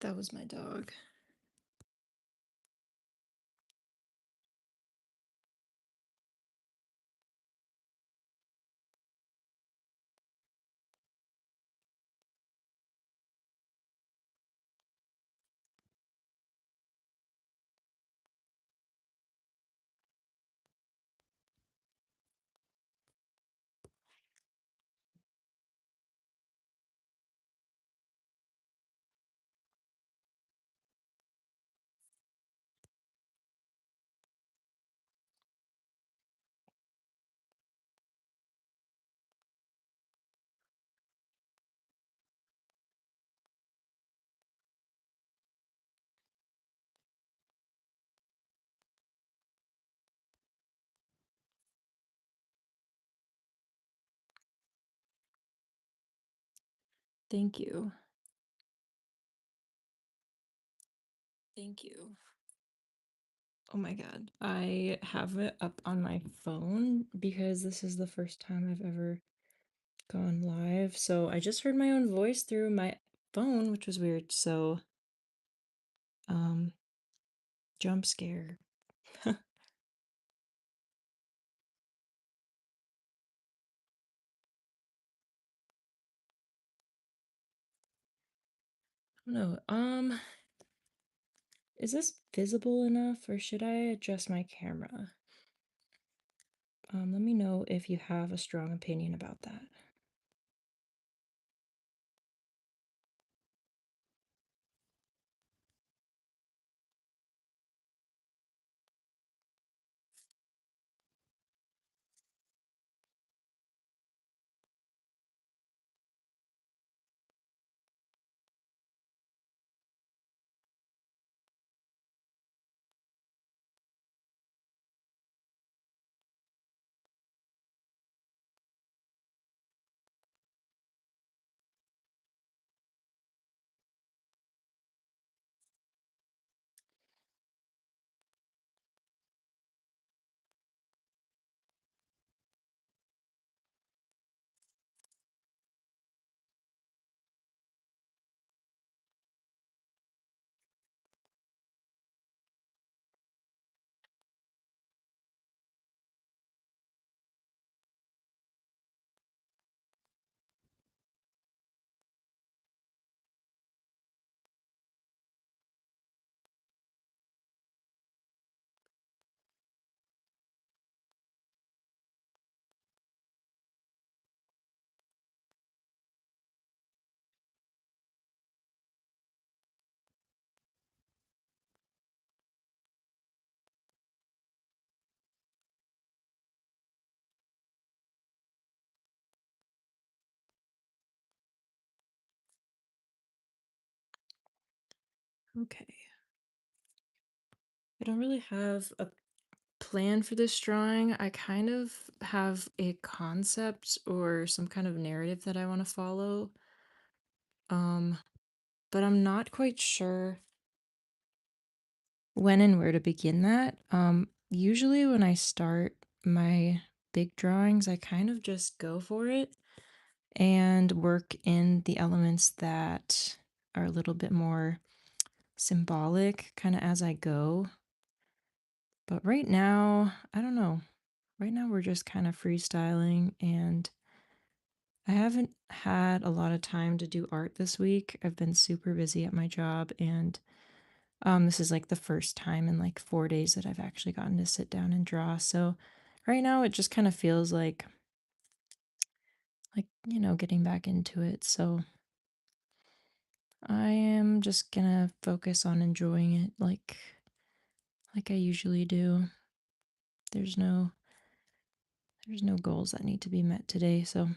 That was my dog. Thank you. Thank you. Oh my God. I have it up on my phone because this is the first time I've ever gone live. So I just heard my own voice through my phone, which was weird. So, um, jump scare. No, is this visible enough or should I adjust my camera? Let me know if you have a strong opinion about that. Okay. I don't really have a plan for this drawing. I kind of have a concept or some kind of narrative that I want to follow. Um, but I'm not quite sure when and where to begin that. Usually when I start my big drawings, I kind of just go for it and work in the elements that are a little bit more symbolic kind of as I go. But right now, I don't know. Right now, we're just kind of freestyling, and I haven't had a lot of time to do art this week. I've been super busy at my job, and this is like the first time in like 4 days that I've actually gotten to sit down and draw. So right now, it just kind of feels like getting back into it. So I am just gonna focus on enjoying it, like I usually do. There's no there's no goals that need to be met today, so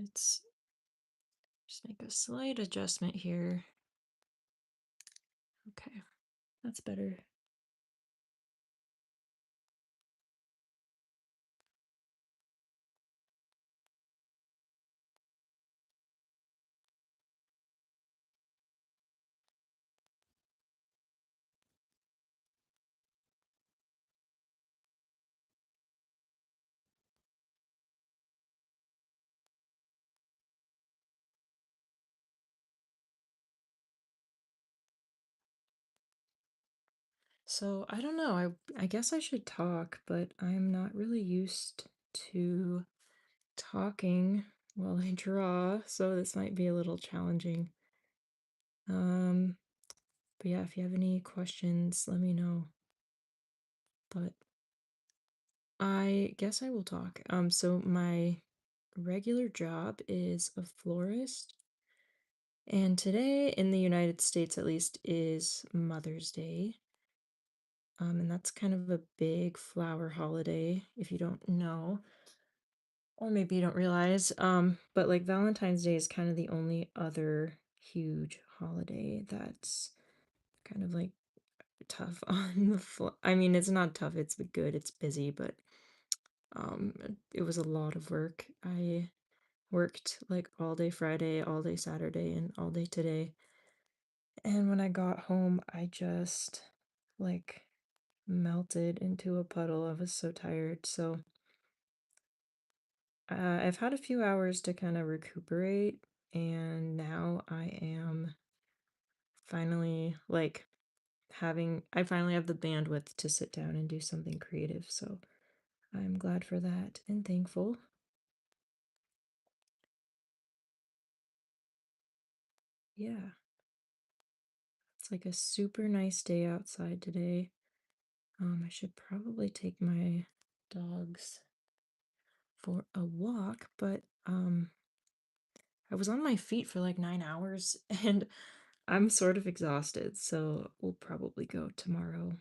Let's just make a slight adjustment here. Okay, that's better. So I don't know. I guess I should talk, but I'm not really used to talking while I draw, so this might be a little challenging. Um, but yeah, if you have any questions, let me know. But I guess I will talk. So my regular job is a florist, and today in the United States at least is Mother's Day. And that's kind of a big flower holiday if you don't know, or maybe you don't realize. But like Valentine's Day is kind of the only other huge holiday that's kind of like tough on the I mean, it's not tough, it's good, it's busy, but it was a lot of work. I worked like all day Friday, all day Saturday, and all day today. And when I got home, I just like melted into a puddle. I was so tired. So I've had a few hours to kind of recuperate, and now I am finally like I finally have the bandwidth to sit down and do something creative. So I'm glad for that and thankful. Yeah, it's like a super nice day outside today. I should probably take my dogs for a walk, but I was on my feet for like 9 hours and I'm sort of exhausted, so we'll probably go tomorrow.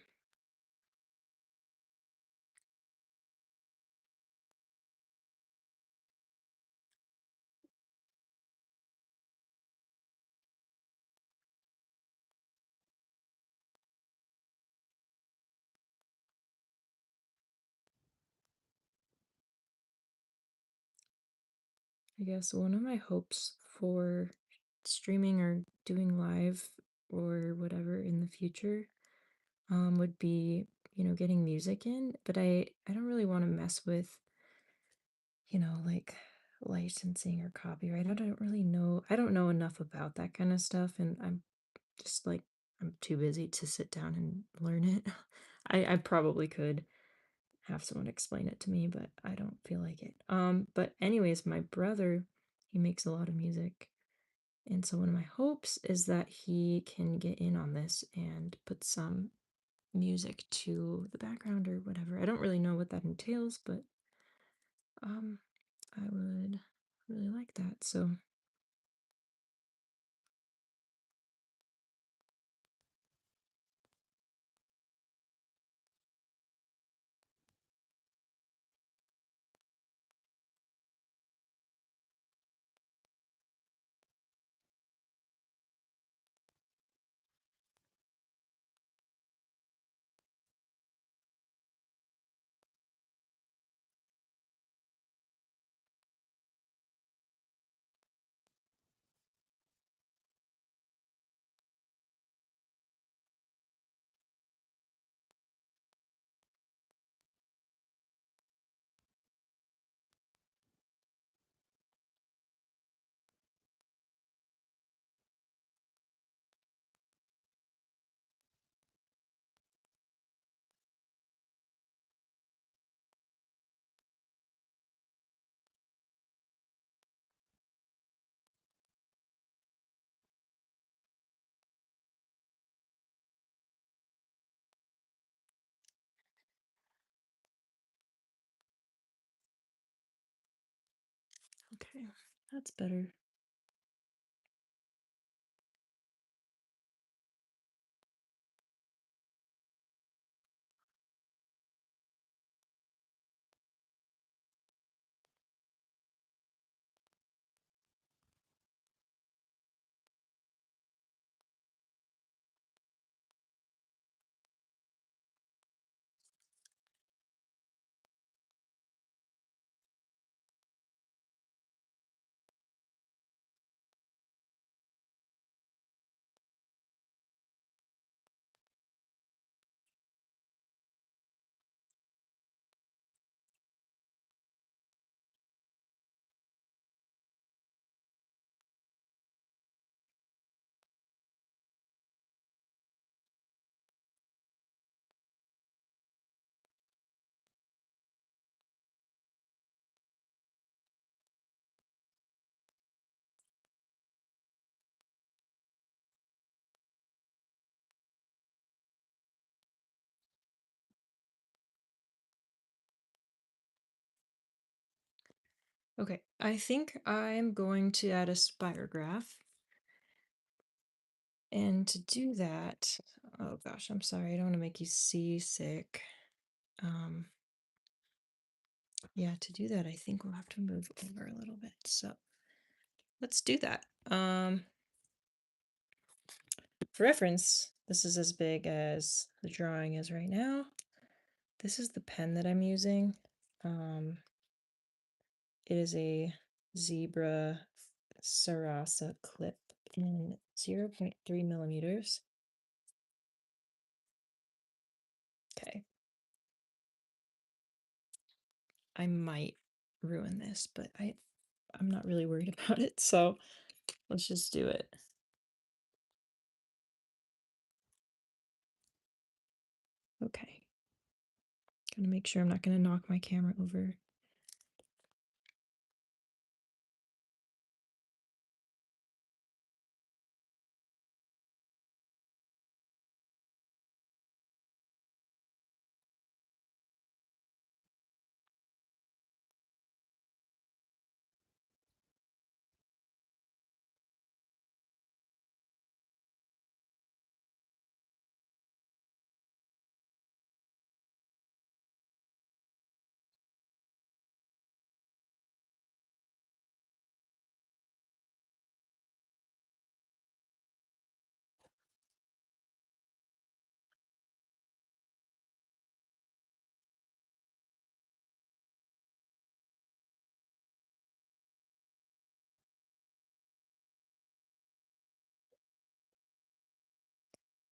I guess one of my hopes for streaming or doing live or whatever in the future would be, getting music in, but I don't really want to mess with, like licensing or copyright. I don't really know. I don't know enough about that kind of stuff, and I'm just like I'm too busy to sit down and learn it. I probably could have someone explain it to me, but I don't feel like it. But anyways, my brother, he makes a lot of music. And so one of my hopes is that he can get in on this and put some music to the background or whatever. I don't really know what that entails, but um I would really like that. So okay, that's better. Okay, I think I'm going to add a spirograph. And to do that, oh gosh, I'm sorry, I don't want to make you seasick. Um, yeah, to do that, I think we'll have to move over a little bit. So let's do that. For reference, this is as big as the drawing is right now. This is the pen that I'm using. It is a Zebra Sarasa clip in 0.3 millimeters. Okay. I might ruin this, but I'm not really worried about it, so let's just do it. Okay. Gotta make sure I'm not gonna knock my camera over.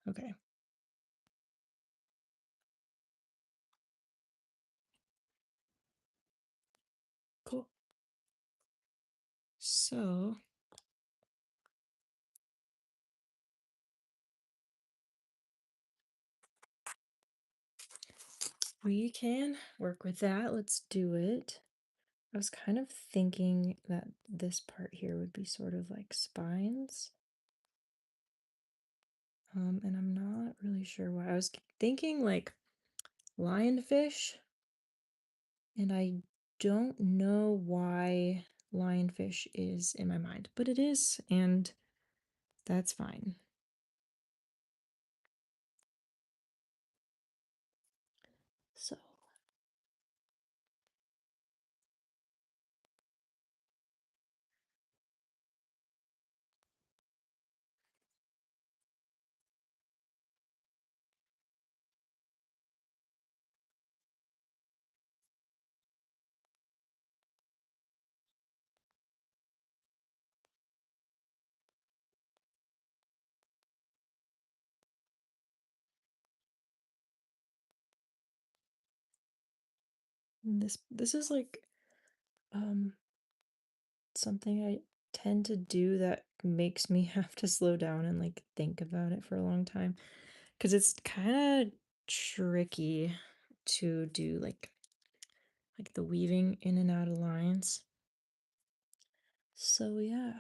Okay. Cool. So we can work with that. Let's do it. I was kind of thinking that this part here would be sort of like spines. And I'm not really sure why. I was thinking like lionfish, and I don't know why lionfish is in my mind, but it is, and that's fine. So this is like um something I tend to do that makes me have to slow down and like think about it for a long time because it's kind of tricky to do like the weaving in and out of lines. So yeah,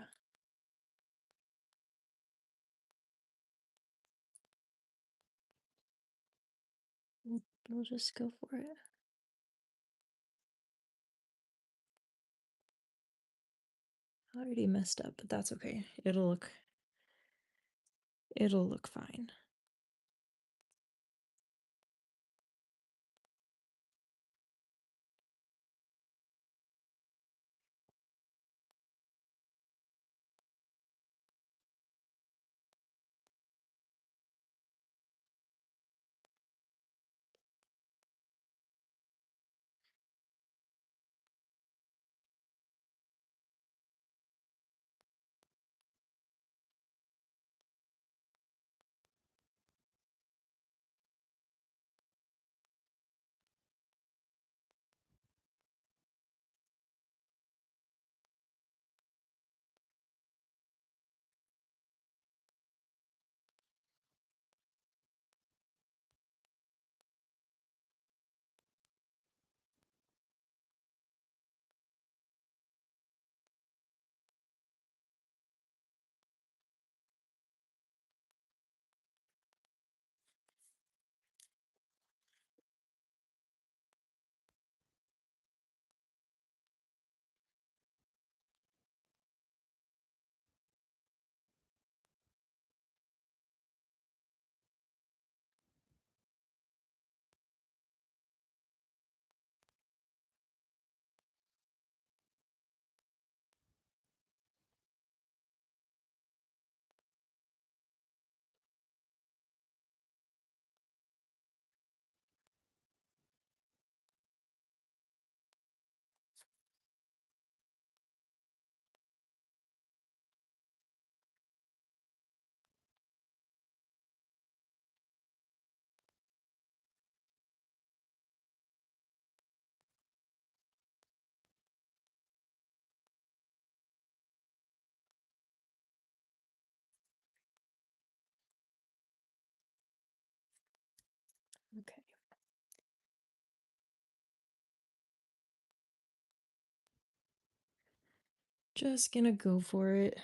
we'll just go for it. I already messed up, but that's okay. It'll look fine. Just gonna go for it.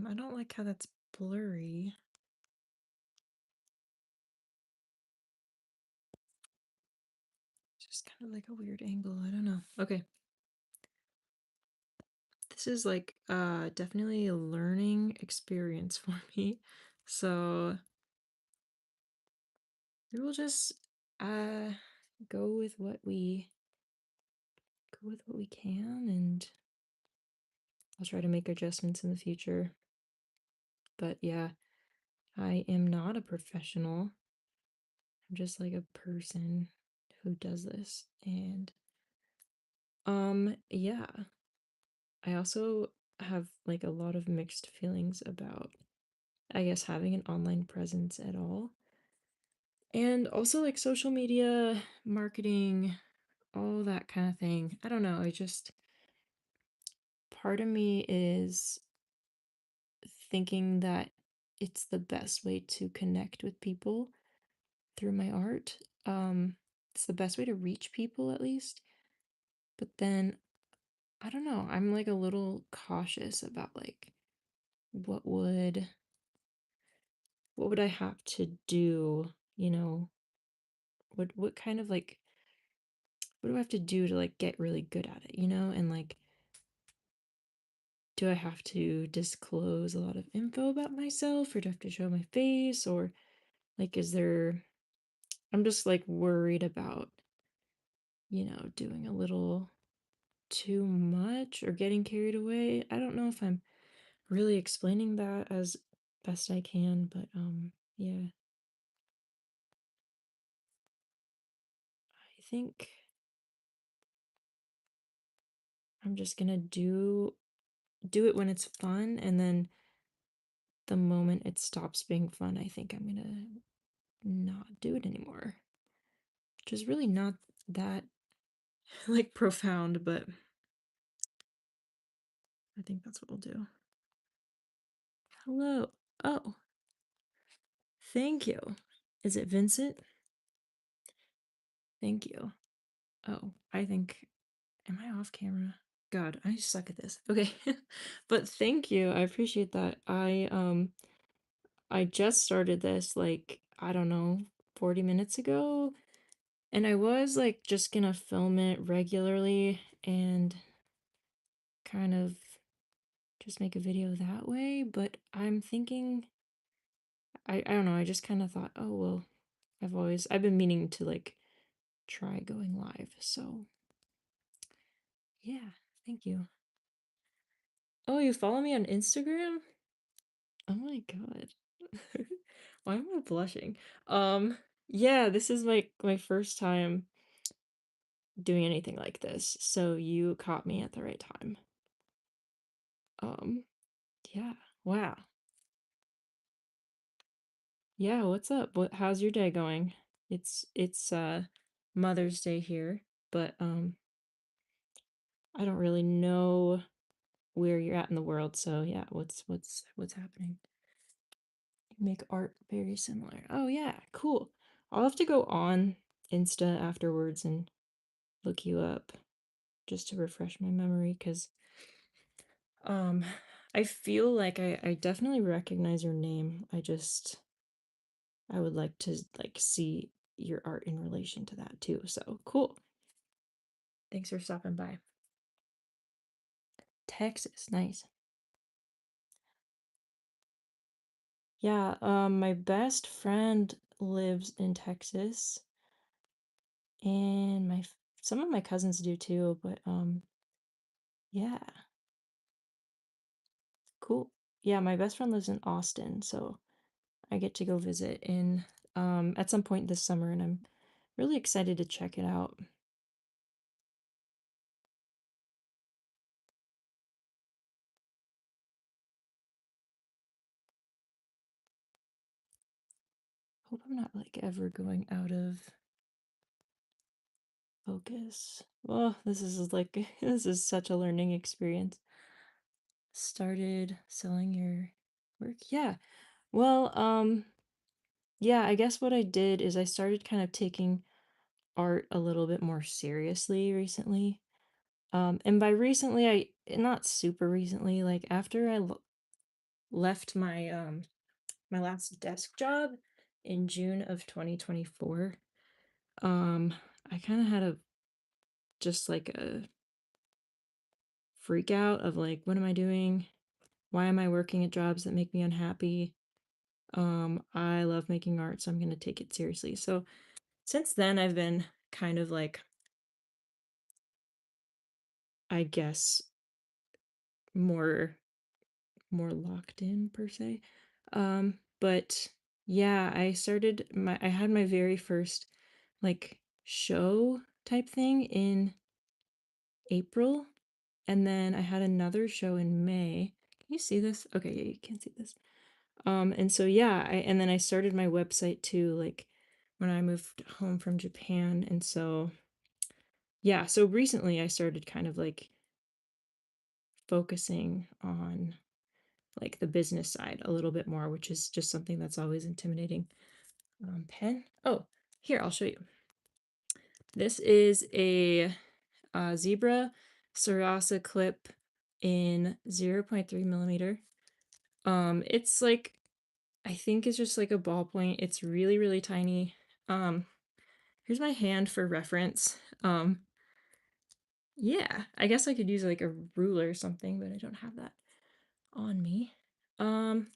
I don't like how that's blurry. It's just kind of like a weird angle. I don't know. Okay. This is like definitely a learning experience for me. So we will just uh go with what we can, and I'll try to make adjustments in the future. But yeah, I am not a professional. I'm just like a person who does this. And yeah, I also have like a lot of mixed feelings about, I guess, having an online presence at all. And also like social media, marketing, all that kind of thing. I don't know, I just part of me is thinking that it's the best way to connect with people through my art. It's the best way to reach people at least. But then I don't know, I'm like a little cautious about like what would what would I have to do? You know, what kind of like what do I have to do to like get really good at it, you know? And like do I have to disclose a lot of info about myself or do I have to show my face or like is there I'm just like worried about, doing a little too much or getting carried away. I don't know if I'm really explaining that as best I can, but yeah, I think I'm just gonna do it when it's fun and then the moment it stops being fun, I think I'm gonna not do it anymore. Which is really not that like profound, but I think that's what we'll do. Hello. Oh, thank you. Is it Vincent? Thank you. Oh, I think am I off camera? God, I suck at this. Okay. But thank you. I appreciate that. I just started this like, I don't know, 40 minutes ago, and I was like just gonna film it regularly and kind of just make a video that way, but I'm thinking I don't know, I just kind of thought, "Oh, well, I've been meaning to like try going live." So, yeah, thank you. Oh, you follow me on Instagram? Oh my God. Why am I blushing? Um, yeah, this is my first time doing anything like this, so you caught me at the right time. Um, yeah. Wow. Yeah, what's up? How's your day going? It's Mother's Day here, but I don't really know where you're at in the world, so yeah, what's happening? You make art very similar. Oh yeah, cool. I'll have to go on Insta afterwards and look you up just to refresh my memory because um I feel like I definitely recognize your name. I would like to like see your art in relation to that too. So cool. Thanks for stopping by. Texas, nice. Yeah, my best friend lives in Texas and some of my cousins do too, but yeah, cool. Yeah, my best friend lives in Austin, so I get to go visit in at some point this summer and I'm really excited to check it out. Hope I'm not like ever going out of focus. Oh, this is like this is such a learning experience. Started selling your work? Yeah. Well, yeah, I guess what I did is I started kind of taking art a little bit more seriously recently. And by recently, not super recently, like after left my last desk job in June of 2024, um, I kind of had a just like a freak out of like, what am I doing? Why am I working at jobs that make me unhappy? I love making art, so I'm gonna take it seriously. So since then, I've been kind of like, I guess, more more locked in per se. But yeah, I had my very first like show type thing in April, and then I had another show in May. Can you see this? Okay, yeah, you can see this. And so yeah, and then I started my website too, like when I moved home from Japan. And so yeah, so recently I started kind of like focusing on like the business side a little bit more, which is just something that's always intimidating. Pen. Oh, here, I'll show you. This is a zebra Sarasa clip in 0.3 millimeter. It's like I think it's just like a ballpoint. It's really, really tiny. Um, Here's my hand for reference. Yeah, I guess I could use like a ruler or something, but I don't have that on me. Um,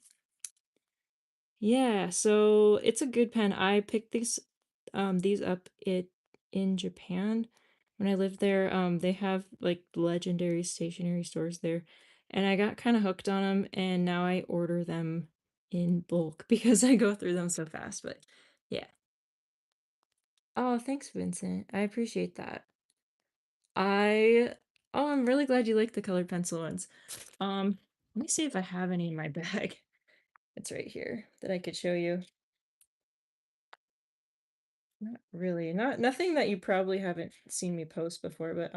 yeah, so it's a good pen. I picked these up in Japan when I lived there. They have like legendary stationery stores there, and I got kind of hooked on them, and now I order them in bulk because I go through them so fast. But yeah. Oh, thanks, Vincent. I appreciate that. I oh, I'm really glad you like the colored pencil ones. Let me see if I have any in my bag. It's right here that I could show you. Not really. Nothing that you probably haven't seen me post before, but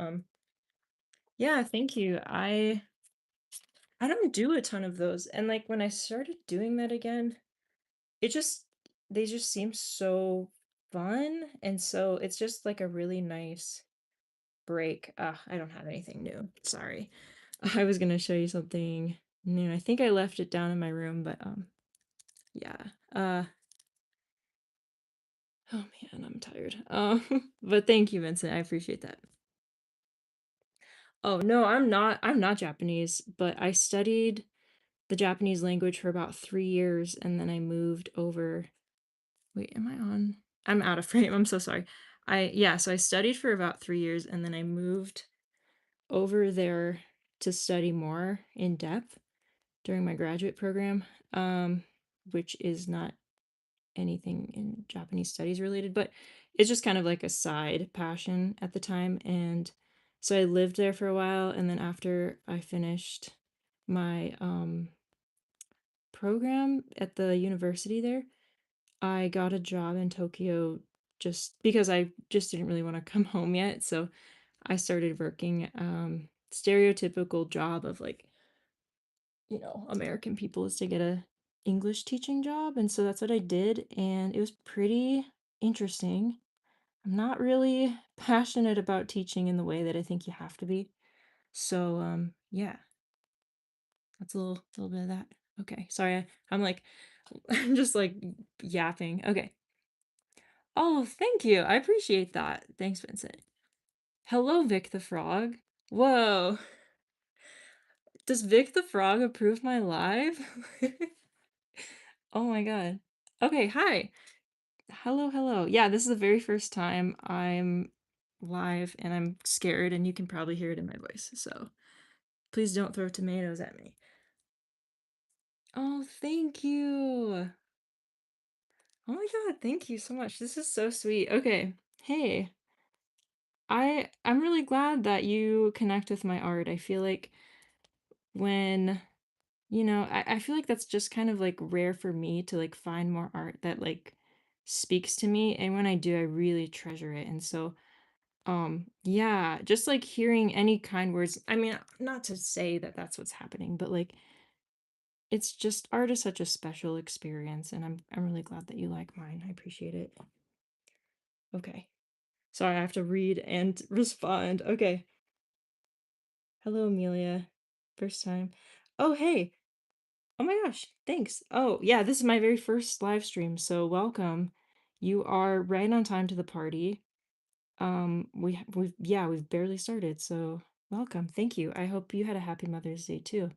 yeah, thank you. I don't do a ton of those. And like when I started doing that again, it just they just seem so fun. And so it's just like a really nice break. I don't have anything new. Sorry. I was gonna show you something new. I think I left it down in my room, but yeah. Uh oh man, I'm tired. But thank you, Vincent. I appreciate that. Oh, no, I'm not Japanese, but I studied the Japanese language for about 3 years and then I moved over. Wait, am I on? I'm out of frame. I'm so sorry. So I studied for about 3 years and then I moved over there to study more in depth during my graduate program, um, which is not anything in Japanese studies related, but it's just kind of like a side passion at the time. And so I lived there for a while, and then after I finished my program at the university there, I got a job in Tokyo just because I just didn't really want to come home yet. So I started working stereotypical job of like, American people is to get a English teaching job. And so that's what I did. And it was pretty interesting. I'm not really passionate about teaching in the way that I think you have to be. So, yeah, that's a little bit of that. Okay. Sorry. I'm like, I'm just like yapping. Okay. Oh, thank you. I appreciate that. Thanks, Vincent. Hello, Vic the Frog. Whoa. Does Vic the Frog approve my live? Oh my God. Okay. Hi. Hello, hello. Yeah, this is the very first time I'm live and I'm scared, and you can probably hear it in my voice. So please don't throw tomatoes at me. Oh, thank you. Oh my God, thank you so much. This is so sweet. Okay. Hey, I'm really glad that you connect with my art. I feel like when, I feel like that's just kind of like rare for me to like find more art that like speaks to me. And when I do, I really treasure it. And so yeah, just like hearing any kind words. I mean, not to say that that's what's happening, but like it's just art is such a special experience, and I'm really glad that you like mine. I appreciate it. Okay. Sorry, I have to read and respond. Okay. Hello, Amelia. First time. Oh, hey. Oh my gosh. Thanks. Oh, yeah, this is my very first live stream, so welcome. You are right on time to the party. We've barely started, so welcome. Thank you. I hope you had a happy Mother's Day too.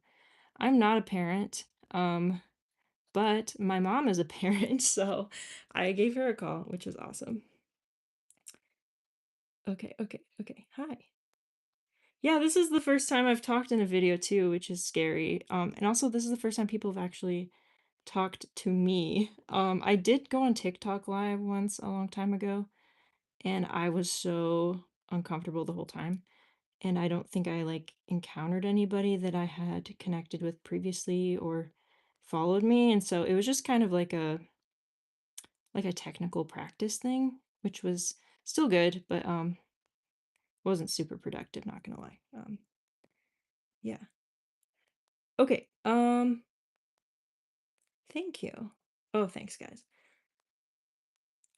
I'm not a parent, but my mom is a parent, so I gave her a call, which was awesome. Okay, okay, okay. Hi. Yeah, this is the first time I've talked in a video too, which is scary. And also this is the first time people have actually talked to me. I did go on TikTok live once a long time ago, and I was so uncomfortable the whole time. And I don't think I like encountered anybody that I had connected with previously or followed me, and so it was just kind of like a technical practice thing, which was still good, but wasn't super productive, not gonna lie. Yeah. Okay. Thank you. Oh, thanks, guys.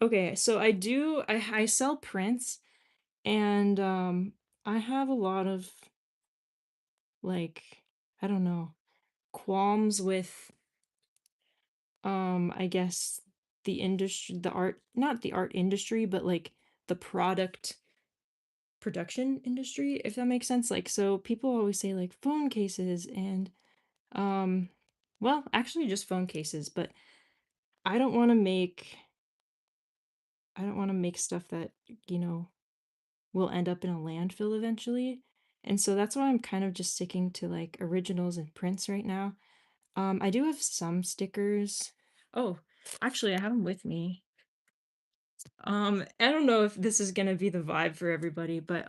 Okay, so I sell prints, and I have a lot of like, I don't know, qualms with I guess the industry, the art, not the art industry, but like the product production industry, if that makes sense. Like, so people always say like phone cases and, um, well, actually just phone cases, but I don't want to make, I don't want to make stuff that, you know, will end up in a landfill eventually. And so that's why I'm kind of just sticking to like originals and prints right now. I do have some stickers. Oh, actually, I have them with me. I don't know if this is gonna be the vibe for everybody, but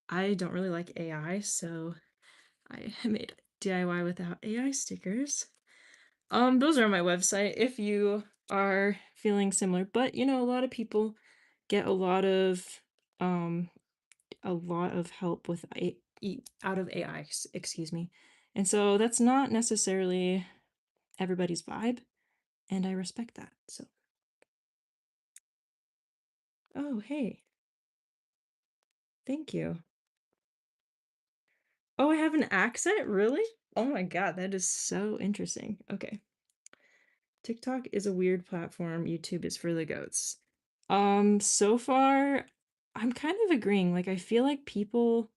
I don't really like AI, so I made DIY without AI stickers. Those are on my website if you are feeling similar. But you know, a lot of people get um a lot of help with out of AI, excuse me. And so that's not necessarily everybody's vibe, and I respect that. So, oh, hey, thank you. Oh, I have an accent? Really? Oh my God, that is so interesting. Okay. TikTok is a weird platform. YouTube is for the goats. So far, I'm kind of agreeing. Like, I feel like people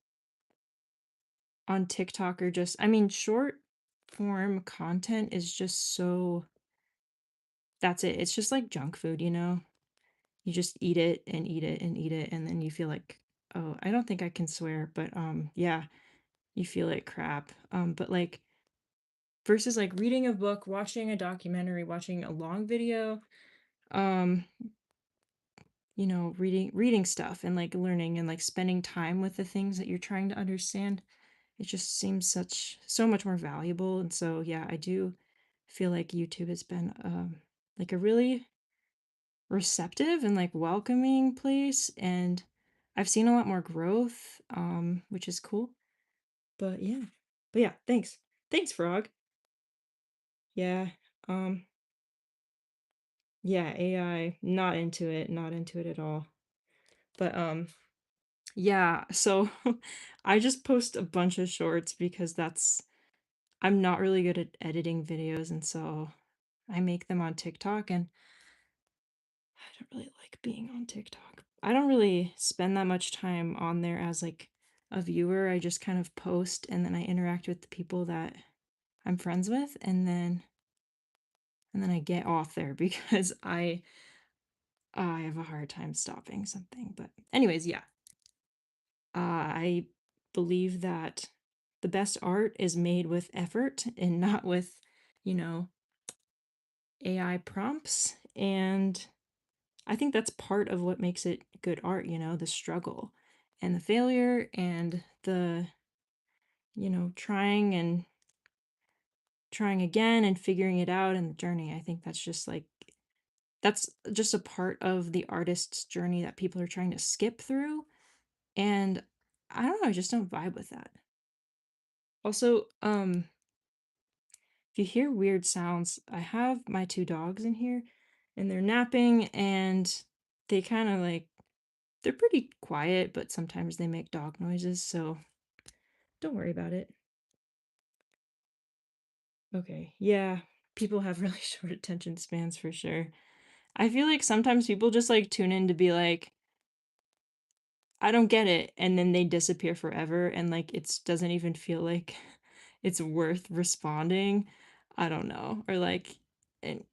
on TikTok are just, I mean, short form content is just so, that's it. It's just like junk food, you know? You just eat it and eat it and eat it, and then you feel like, oh, I don't think I can swear, but yeah, you feel like crap. But like, versus like reading a book, watching a documentary, watching a long video, um, you know, reading stuff and like learning and like spending time with the things that you're trying to understand, it just seems so much more valuable. And so yeah, I do feel like YouTube has been like a really receptive and like welcoming place, and I've seen a lot more growth, which is cool. But yeah. But yeah, thanks. Thanks, Frog. Yeah. Um Yeah, AI, not into it, not into it at all. But yeah, so I just post a bunch of shorts because that's I'm not really good at editing videos, and so I make them on TikTok, and I don't really like being on TikTok. I don't really spend that much time on there as like a viewer. I just kind of post and then I interact with the people that I'm friends with, and then I get off there because I have a hard time stopping something. But anyways, yeah. I believe that the best art is made with effort and not with, you know, AI prompts. And I think that's part of what makes it good art, you know, the struggle and the failure and the, you know, trying again and figuring it out and the journey. I think that's just like, that's just a part of the artist's journey that people are trying to skip through. And I don't know, I just don't vibe with that. Also, if you hear weird sounds, I have my two dogs in here and they're napping and they kind of like, they're pretty quiet, but sometimes they make dog noises, so don't worry about it. Okay, yeah, people have really short attention spans for sure. I feel like sometimes people just like tune in to be like, I don't get it, and then they disappear forever, and like it doesn't even feel like it's worth responding. I don't know, or like, and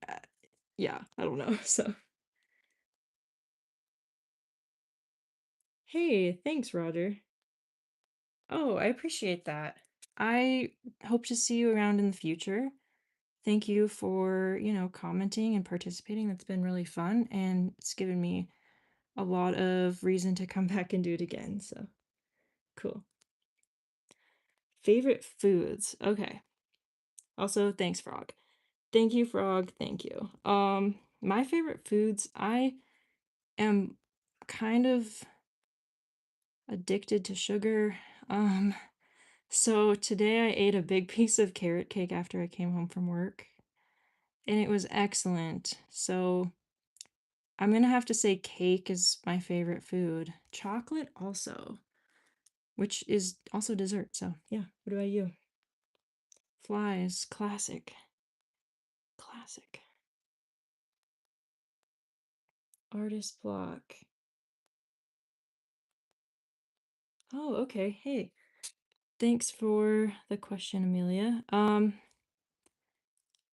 yeah, I don't know. So, hey, thanks, Roger. Oh, I appreciate that. I hope to see you around in the future. Thank you for, you know, commenting and participating. That's been really fun and it's given me a lot of reason to come back and do it again. So cool. Favorite foods. Okay. Also, thanks, Frog. Thank you, Frog. Thank you. My favorite foods, I am kind of addicted to sugar. Um, so today I ate a big piece of carrot cake after I came home from work, and it was excellent. So I'm gonna have to say cake is my favorite food. Chocolate also, which is also dessert. So yeah, what about you? Flies, classic. Artist block. Oh, okay. Hey, thanks for the question, Amelia.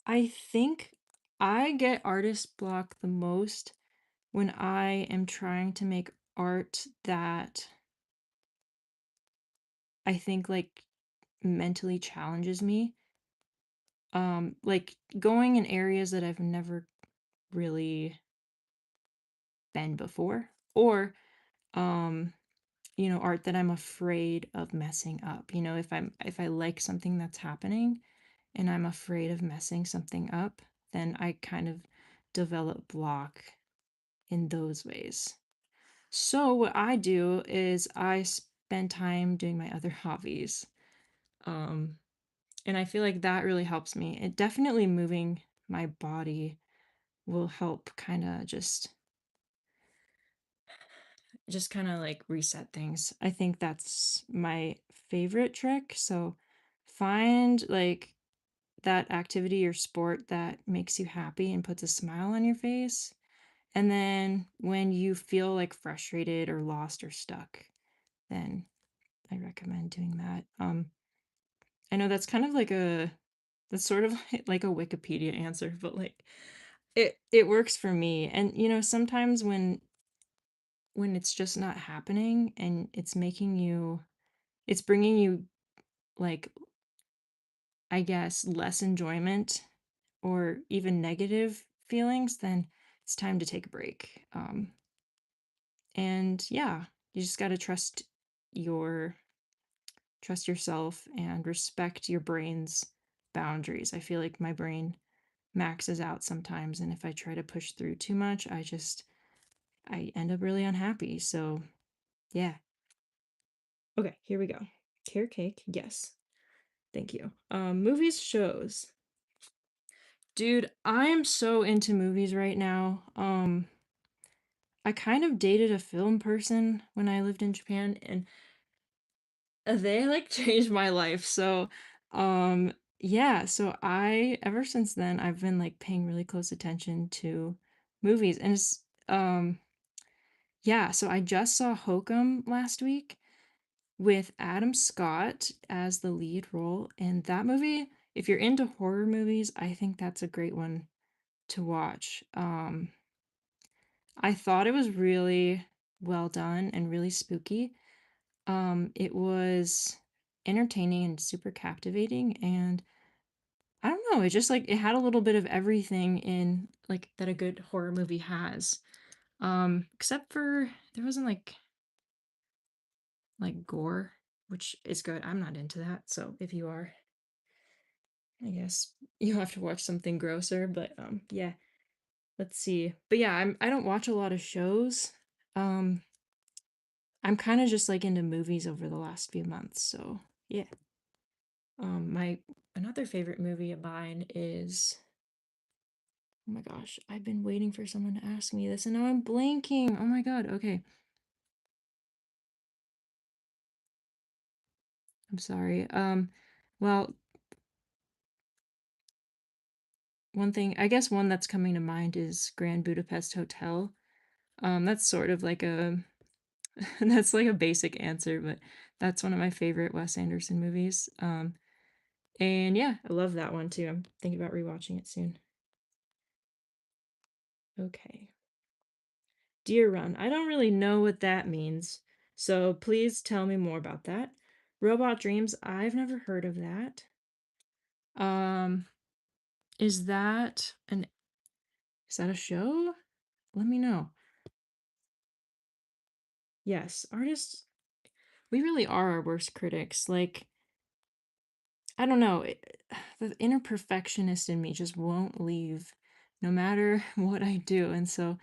I think I get artist block the most when I am trying to make art that I think like mentally challenges me. Like going in areas that I've never really been before, or um art that I'm afraid of messing up. If I like something that's happening and I'm afraid of messing something up, then I kind of develop block in those ways. So what I do is I spend time doing my other hobbies. Um and I feel like that really helps me. It definitely moving my body will help kind of just kind of like reset things. I think that's my favorite trick. So find like that activity or sport that makes you happy and puts a smile on your face. And then when you feel like frustrated or lost or stuck, then I recommend doing that. I know that's kind of like that's sort of like a Wikipedia answer, but like it works for me. And sometimes when it's just not happening and it's bringing you like I guess less enjoyment or even negative feelings, then it's time to take a break. And yeah, you just got to your trust yourself and respect your brain's boundaries. I feel like my brain maxes out sometimes, and if I try to push through too much, I end up really unhappy. So, yeah. Okay, here we go. Carrot cake. Yes. Thank you. Movies, shows. Dude, I am so into movies right now. I kind of dated a film person when I lived in Japan, and they like changed my life. So, yeah, so ever since then I've been like paying really close attention to movies. And yeah, so I just saw Hokum last week with Adam Scott as the lead role. And that movie, if you're into horror movies, I think that's a great one to watch. I thought it was really well done and really spooky. It was entertaining and super captivating, and I don't know, it just like it had a little bit of everything in like that a good horror movie has. Except for there wasn't like gore, which is good. I'm not into that, so if you are, I guess you'll have to watch something grosser, but yeah, let's see. But yeah, I don't watch a lot of shows. Um I'm kind of just like into movies over the last few months, so yeah. My another favorite movie of mine is oh my gosh, I've been waiting for someone to ask me this and now I'm blanking. Oh my god. Okay. I'm sorry. Well, one thing, I guess one that's coming to mind is Grand Budapest Hotel. That's sort of like a that's like a basic answer, but that's one of my favorite Wes Anderson movies. And yeah, I love that one too. I'm thinking about rewatching it soon. Okay. Deer Run. I don't really know what that means, so please tell me more about that. Robot Dreams. I've never heard of that. Um, is that an is that a show? Let me know. Yes, artists. We really are our worst critics. Like, I don't know. The inner perfectionist in me just won't leave, no matter what I do, and so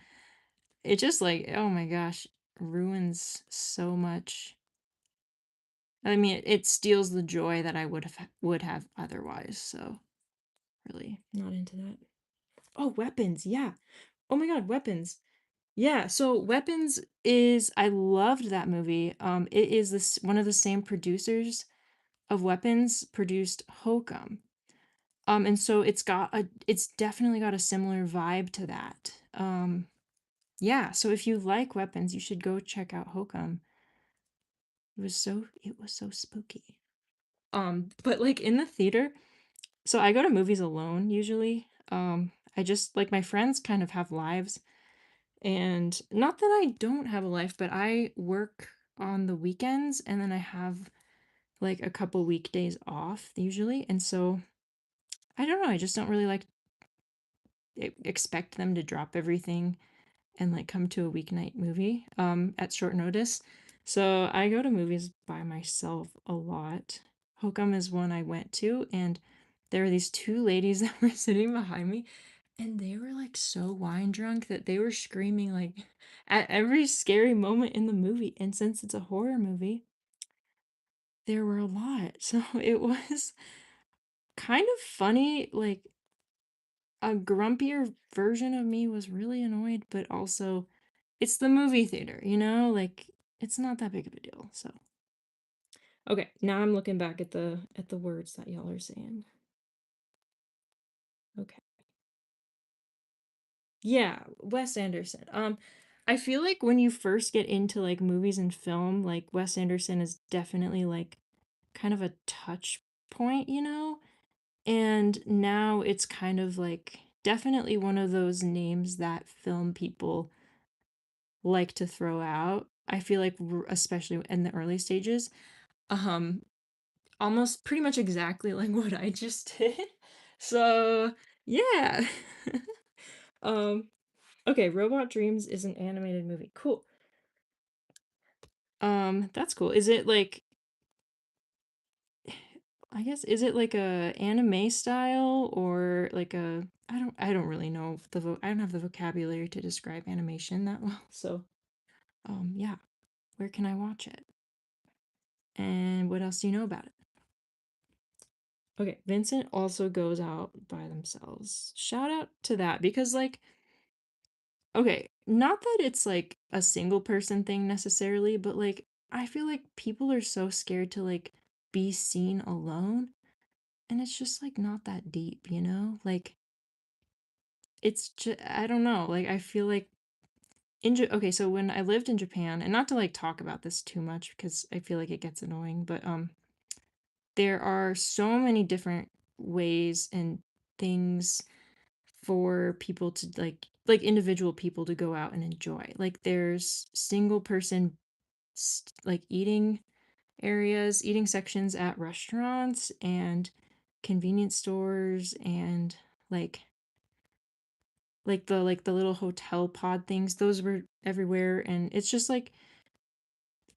it just like, oh my gosh, ruins so much. I mean, it steals the joy that I would have otherwise. So really not into that. Oh, weapons, yeah. Oh my God, weapons. Yeah, so Weapons is I loved that movie. It is this one of the same producers of Weapons produced Hokum. And so it's definitely got a similar vibe to that. Yeah, so if you like weapons, you should go check out Hokum. It was so spooky. But like in the theater, so I go to movies alone usually. I just like my friends kind of have lives, and not that I don't have a life, but I work on the weekends and then I have like a couple weekdays off usually. And so I don't know, I just don't really like expect them to drop everything and like come to a weeknight movie at short notice. So I go to movies by myself a lot. Hokum is one I went to, and there were these two ladies that were sitting behind me, and they were like so wine drunk that they were screaming like at every scary moment in the movie. And since it's a horror movie, there were a lot. So it was kind of funny, like a grumpier version of me was really annoyed, but also it's the movie theater, you know? Like it's not that big of a deal. So, okay, now I'm looking back at the words that y'all are saying. Okay. Yeah, Wes Anderson. I feel like when you first get into like movies and film, like Wes Anderson is definitely like kind of a touch point, you know? And now it's kind of like definitely one of those names that film people like to throw out. I feel like especially in the early stages, um almost pretty much exactly like what I just did. So, yeah. um okay, Robot Dreams is an animated movie. Cool. That's cool. Is it like I guess is it like a anime style or like a I don't really know I don't have the vocabulary to describe animation that well. So, yeah, where can I watch it? And what else do you know about it? Okay, Vincent also goes out by themselves. Shout out to that because like okay, not that it's like a single person thing necessarily, but like I feel like people are so scared to like be seen alone, and it's just like not that deep, you know? Like it's just I don't know, like I feel like okay, so when I lived in Japan, and not to like talk about this too much because I feel like it gets annoying, but there are so many different ways and things for people to like individual people to go out and enjoy. Like there's single person like eating sections at restaurants and convenience stores and like like the little hotel pod things. Those were everywhere, and it's just like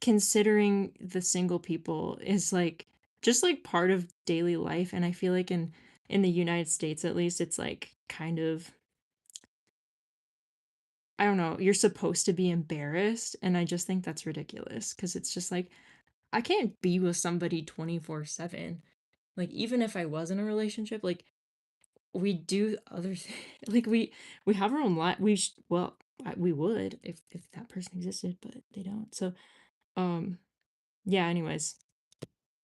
considering the single people is like just like part of daily life. And I feel like in the United States at least it's like kind of I don't know, you're supposed to be embarrassed, and I just think that's ridiculous because it's just like I can't be with somebody 24/7. Like even if I was in a relationship, like we do other like we have our own life. Well, we would if that person existed, but they don't. So, um yeah, anyways,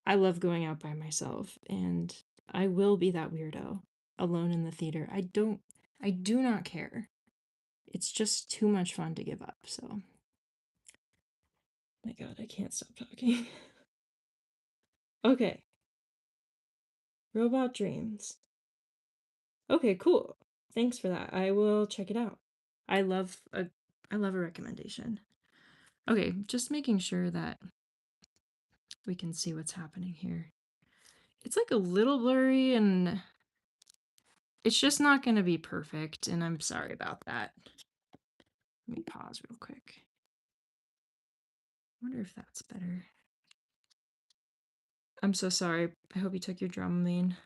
I love going out by myself, and I will be that weirdo alone in the theater. I do not care. It's just too much fun to give up. So, my God, I can't stop talking. Okay, Robot Dreams. Okay, cool. Thanks for that. I will check it out. I love a I love a recommendation. Okay, just making sure that we can see what's happening here. It's like a little blurry and it's just not going to be perfect, and I'm sorry about that. Let me pause real quick. I wonder if that's better. I'm so sorry. I hope you took your Dramamine.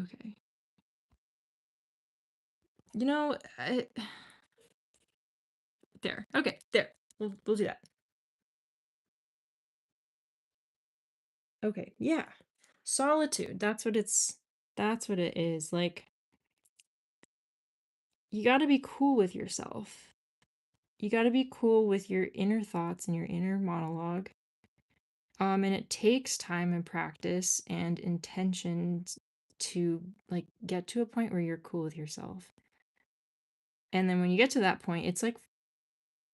Okay. You know, there. Okay, there. We'll do that. Okay, yeah. Solitude. That's what it is. Like you got to be cool with yourself. You got to be cool with your inner thoughts and your inner monologue. And it takes time and practice and intentions to like get to a point where you're cool with yourself. And then when you get to that point, it's like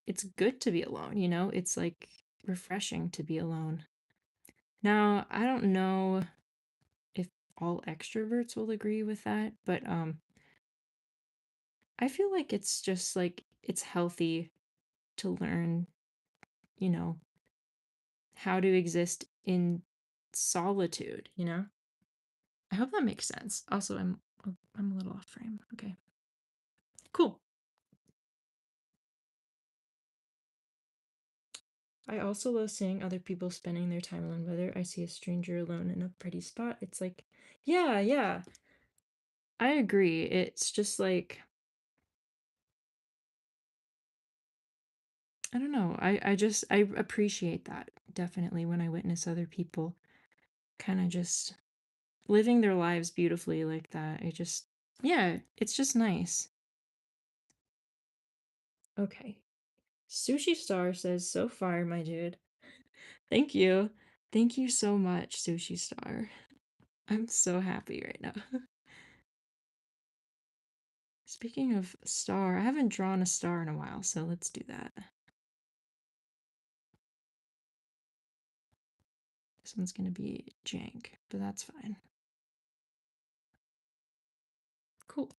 it's good to be alone, you know? It's like refreshing to be alone. Now, I don't know if all extroverts will agree with that, but I feel like it's just like it's healthy to learn, you know, how to exist in solitude, you know? I hope that makes sense. Also, I'm a little off frame. Okay. Cool. I also love seeing other people spending their time alone, whether I see a stranger alone in a pretty spot. It's like, yeah, yeah, I agree. It's just like, I don't know. I appreciate that definitely when I witness other people kind of just living their lives beautifully like that. Yeah, it's just nice. Okay. Sushi Star says, so fire, my dude. Thank you. Thank you so much, Sushi Star. I'm so happy right now. Speaking of star, I haven't drawn a star in a while, so let's do that. This one's gonna be jank, but that's fine. Cool.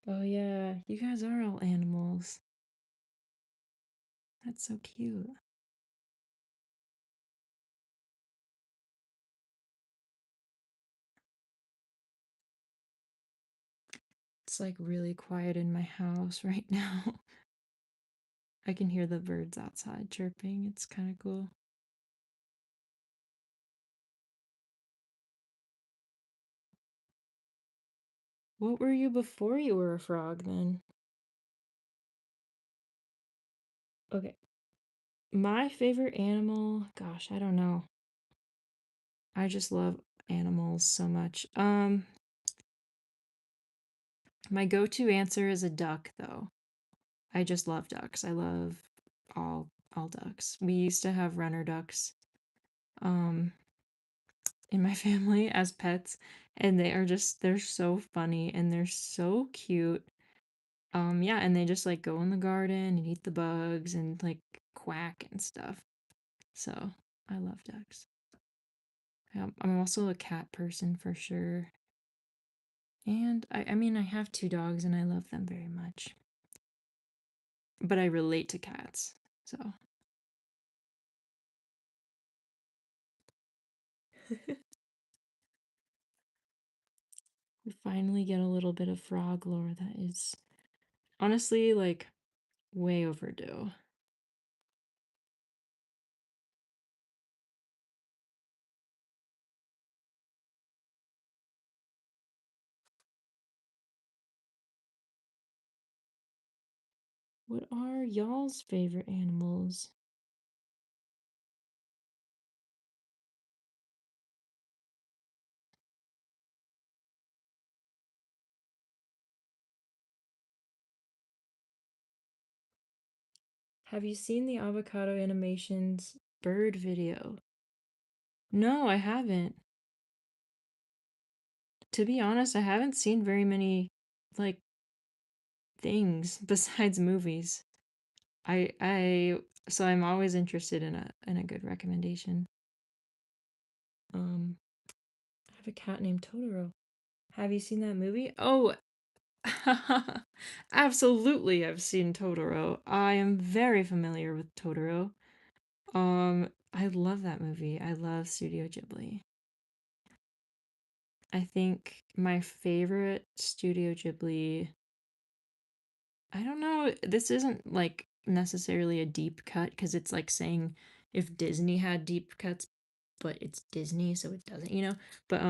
Oh yeah, you guys are all animals. That's so cute. It's like really quiet in my house right now. I can hear the birds outside chirping. It's kind of cool. What were you before you were a frog then? Okay. My favorite animal, gosh, I don't know. I just love animals so much. My go-to answer is a duck though. I just love ducks. I love all ducks. We used to have runner ducks um in my family as pets, and they're so funny and they're so cute. Yeah, and they just like go in the garden and eat the bugs and like quack and stuff. So, I love ducks. I'm also a cat person for sure. And I mean, I have two dogs and I love them very much. But I relate to cats. So, we finally get a little bit of frog lore that is honestly like way overdue. What are y'all's favorite animals? Have you seen the avocado animations bird video? No, I haven't. To be honest, I haven't seen very many like things besides movies. I so I'm always interested in a good recommendation. Um, I have a cat named Totoro. Have you seen that movie? Oh, absolutely, I've seen Totoro. I am very familiar with Totoro. I love that movie. I love Studio Ghibli. I think my favorite Studio Ghibli, I don't know, this isn't like necessarily a deep cut because it's like saying if Disney had deep cuts, but it's Disney, so it doesn't, you know? But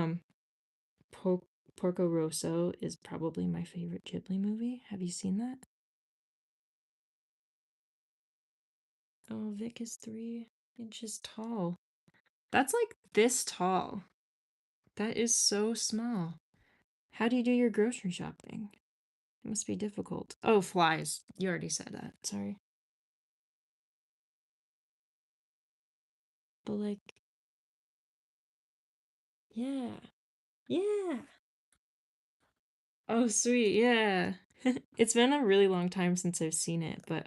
po- Porco Rosso is probably my favorite Ghibli movie. Have you seen that? Oh, Vic is 3 inches tall. That's like this tall. That is so small. How do you do your grocery shopping? It must be difficult. Oh, flies. You already said that. Sorry. But like, yeah. Yeah. Oh, sweet. Yeah. It's been a really long time since I've seen it, but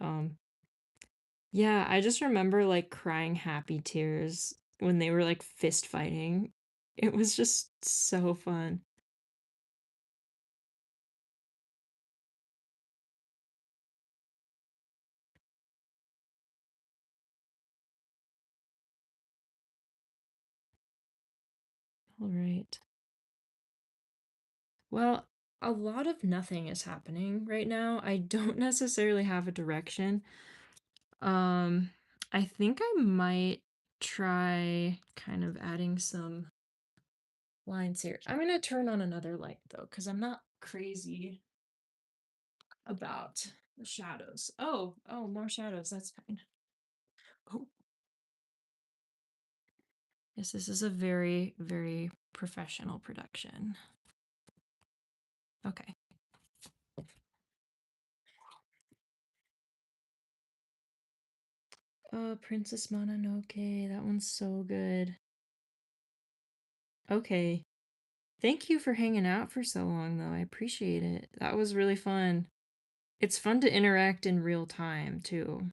yeah, I just remember like crying happy tears when they were like fist fighting. It was just so fun. All right. Well, a lot of nothing is happening right now. I don't necessarily have a direction. Um, I think I might try kind of adding some lines here. I'm gonna turn on another light though, because I'm not crazy about the shadows. Oh, more shadows. That's fine. Oh, yes, this is a very, very professional production. Okay. Oh, Princess Mononoke. That one's so good. Okay. Thank you for hanging out for so long, though. I appreciate it. That was really fun. It's fun to interact in real time, too.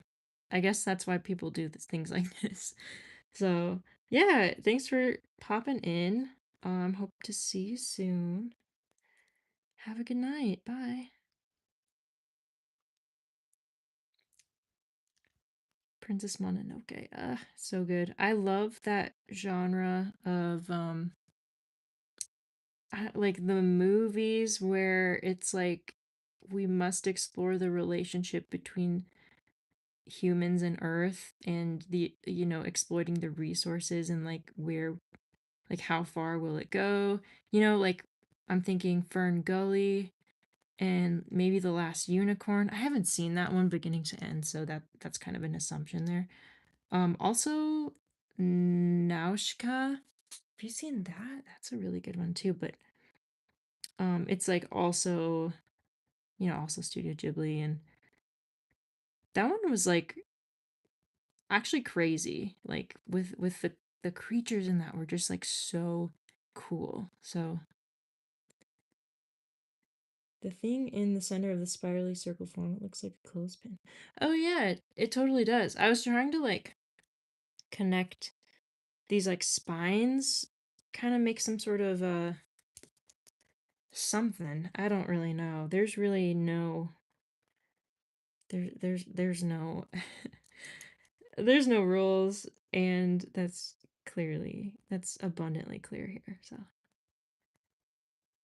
I guess that's why people do things like this. So, yeah, thanks for popping in. Hope to see you soon. Have a good night. Bye. Princess Mononoke. So good. I love that genre of like the movies where it's like we must explore the relationship between humans and Earth and the exploiting the resources and like where like how far will it go? Like I'm thinking Fern Gully and maybe The Last Unicorn. I haven't seen that one beginning to end, so that's kind of an assumption there. Also Naushka. Have you seen that? That's a really good one too, but it's like also, also Studio Ghibli, and that one was like actually crazy. Like with the creatures in that were just like so cool. So the thing in the center of the spirally circle form, it looks like a clothespin. Oh yeah, it totally does. I was trying to like connect these like spines, kind of make some sort of something. I don't really know. There's really no there's no there's no rules, and that's abundantly clear here. So,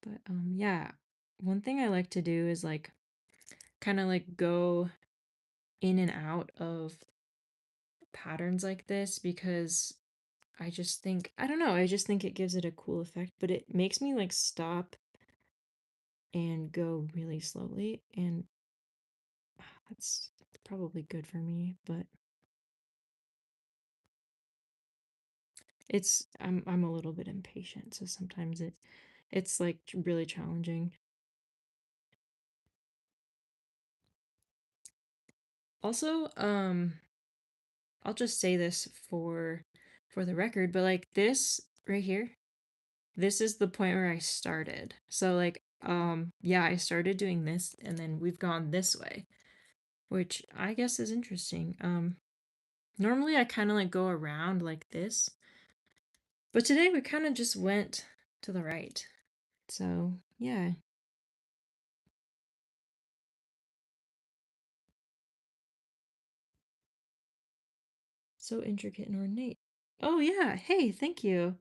but yeah, one thing I like to do is like kind of like go in and out of patterns like this because I don't know, I just think it gives it a cool effect, but it makes me like stop and go really slowly, and that's probably good for me, but I'm a little bit impatient, so sometimes it's like really challenging. Also, I'll just say this for the record, but like this right here, this is the point where I started. So like yeah, I started doing this and then we've gone this way, which I guess is interesting. Normally I kind of like go around like this, but today we kind of just went to the right. So, yeah, so intricate and ornate. Oh yeah, hey, thank you.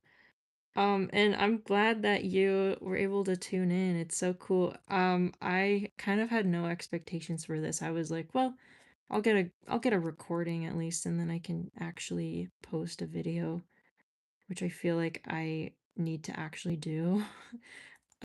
And I'm glad that you were able to tune in. It's so cool. I kind of had no expectations for this. I was like, well, I'll get a recording at least, and then I can actually post a video, which I feel like I need to actually do.